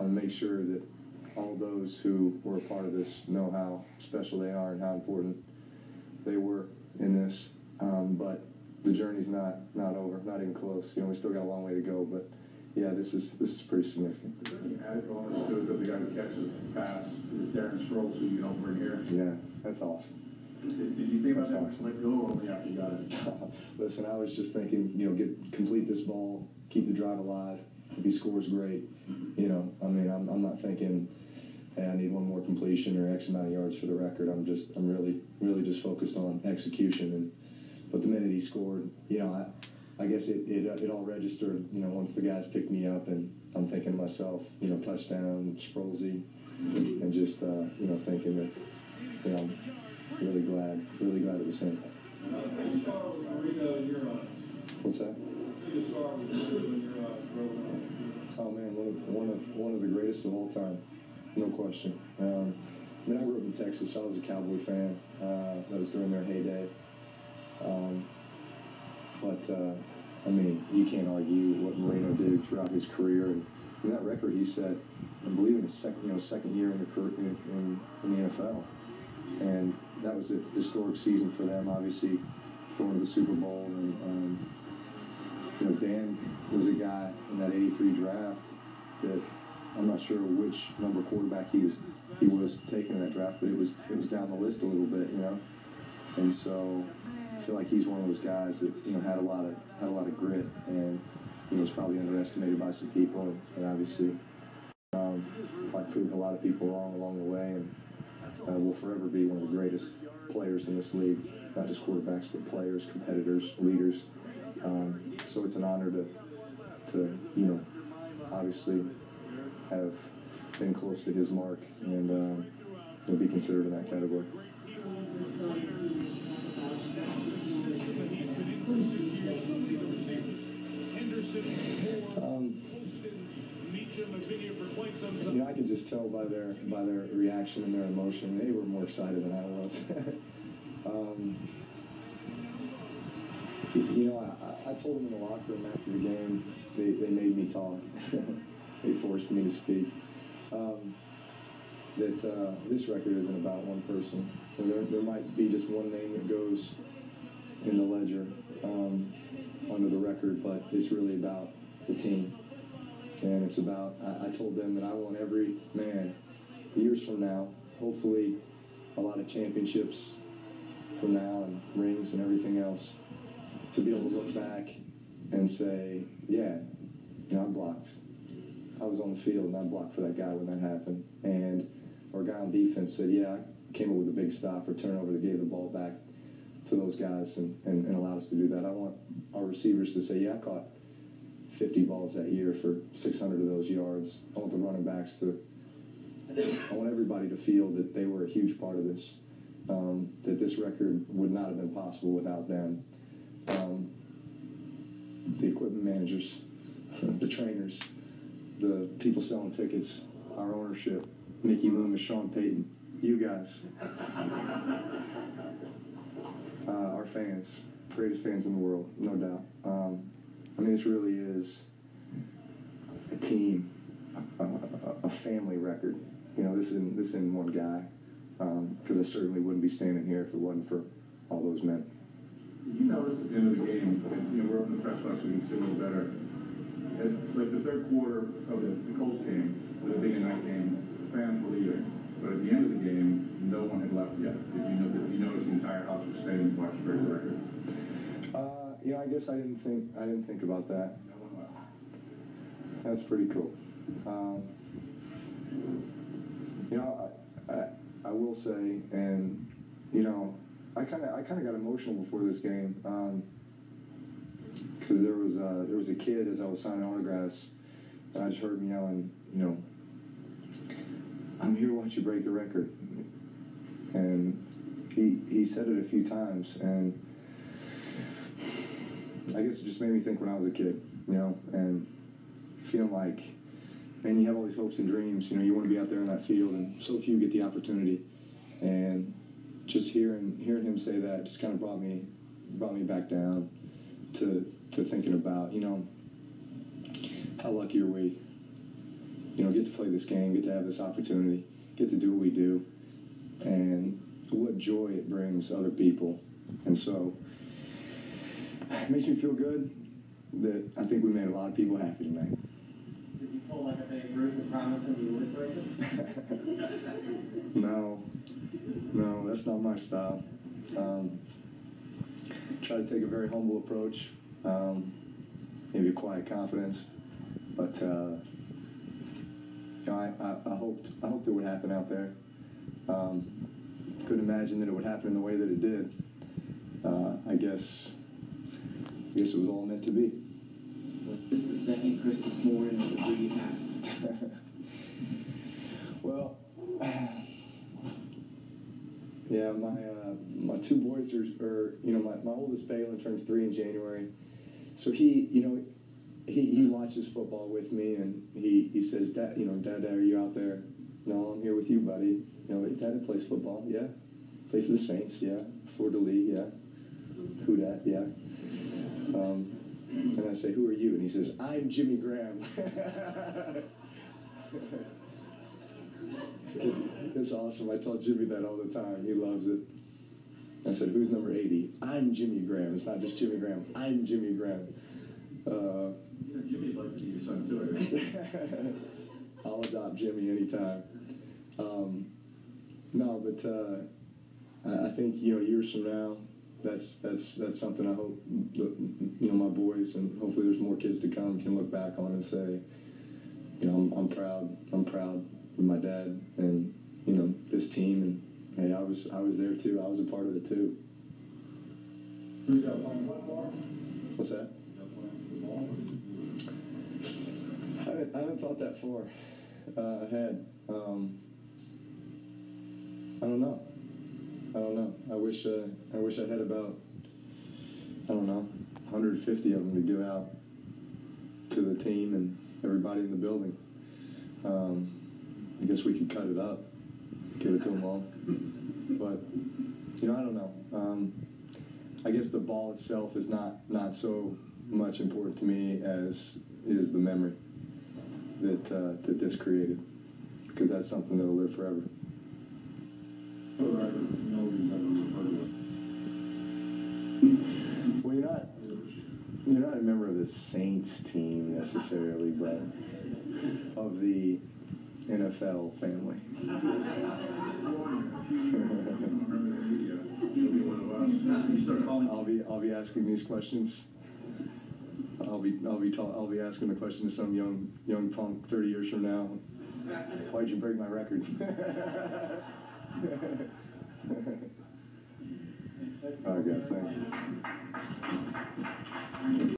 want to make sure that all those who were a part of this know how special they are and how important they were in this. But the journey's not over, not even close. You know, we still got a long way to go, but yeah, this is pretty significant. Is there any added bonus to it that the guy who catches the pass is Darren Sproles, who you know over here? Yeah, that's awesome. Did you think about that awesome. let go only after you got it? Listen, I was just thinking, you know, complete this ball, keep the drive alive. If he scores, great. You know, I mean, I'm not thinking, hey, I need one more completion or X amount of yards for the record. I'm really just focused on execution. But the minute he scored, you know, I guess it all registered, you know, once the guys picked me up, and I'm thinking to myself, you know, touchdown, Sprolesy, and just, you know, thinking that, you know, I'm really glad it was him. What's that? Oh man, one of the greatest of all time, no question. I mean, I grew up in Texas, so I was a Cowboy fan. That was during their heyday. I mean, you can't argue what Marino did throughout his career, and that record he set, I believe, in his second year in the NFL, and that was a historic season for them. Obviously, going to the Super Bowl, and you know, Dan was a guy in that '83 draft that I'm not sure which number quarterback he was taking in that draft, but it was down the list a little bit, you know, and so I feel like he's one of those guys that, you know, had a lot of grit, and you know, was probably underestimated by some people, and obviously probably proved a lot of people wrong along the way, and will forever be one of the greatest players in this league, not just quarterbacks, but players, competitors, leaders. So it's an honor to you know, obviously have been close to his mark, and you know, be considered in that category. You know, I could just tell by their reaction and their emotion, they were more excited than I was. You know, I told them in the locker room after the game, they made me talk. They forced me to speak. That this record isn't about one person. There might be just one name that goes in the ledger under the record, but it's really about the team. And it's about, I told them that I want every man, years from now, hopefully a lot of championships from now and rings and everything else, to be able to look back and say, yeah, you know, I blocked. I was on the field and I blocked for that guy when that happened. And our guy on defense said, yeah, I came up with a big stop or turnover that gave the ball back to those guys and allowed us to do that. I want our receivers to say, yeah, I caught 50 balls that year for 600 of those yards. I want the running backs I want everybody to feel that they were a huge part of this, that this record would not have been possible without them. The equipment managers, the trainers, the people selling tickets, our ownership, Mickey Loomis, Sean Payton, you guys, our fans, greatest fans in the world, no doubt. I mean, this really is a team, a family record. You know, this isn't one guy, because I certainly wouldn't be standing here if it wasn't for all those men. You noticed at the end of the game, you know, we're up in the press box, we can see a little better. It's like the third quarter of the Colts game, was a big night game, the fans were leaving. But at the end of the game, no one had left yet. Did you notice the entire house was staying to watch the record? You know, I guess I didn't think about that. No one left. That's pretty cool. You know, I will say, and you know, I kind of got emotional before this game, because there was a kid as I was signing autographs, and I just heard him yelling, you know, "I'm here to watch you break the record." And he said it a few times, and I guess it just made me think when I was a kid, you know, and feeling like, man, you have all these hopes and dreams, you know, you want to be out there in that field, and so few get the opportunity. And just hearing him say that just kind of brought me back down to thinking about, you know, how lucky are we get to play this game, get to have this opportunity, get to do what we do, and what joy it brings other people. And so it makes me feel good that I think we made a lot of people happy tonight. Did you pull like a big group and promise them you would break it? No, that's not my style. Try to take a very humble approach, maybe a quiet confidence, but I hoped it would happen out there. Couldn't imagine that it would happen in the way that it did. I guess it was all meant to be. This is the second Christmas morning at the Brees house. Well, yeah, my two boys are my oldest Balin turns 3 in January, so he watches football with me, and he says, Dad, are you out there? No, I'm here with you, buddy. Dad plays football, yeah. Play for the Saints, yeah. Fleur de Lis, yeah. Who dat, yeah. And I say, who are you? And he says, I'm Jimmy Graham. It's awesome. I tell Jimmy that all the time. He loves it. I said, who's number 80? I'm Jimmy Graham. It's not just Jimmy Graham. I'm Jimmy Graham. Jimmy'd like to be your son too, I think. I'll adopt Jimmy anytime. No, but I think years from now, that's something I hope my boys, and hopefully there's more kids to come, can look back on and say, I'm proud of my dad and this team, and hey, I was there too. I was a part of it too. What's that? I haven't thought that far ahead. I don't know. I wish I had about 150 of them to give out to the team and everybody in the building. I guess we could cut it up, give it to them all. But I don't know. I guess the ball itself is not so much important to me as is the memory that this created, because that's something that'll live forever. Well, you're not a member of the Saints team necessarily, but of the NFL family. I'll be asking these questions. I'll be asking the question to some young punk 30 years from now. Why'd you break my record? All right, guys, thanks.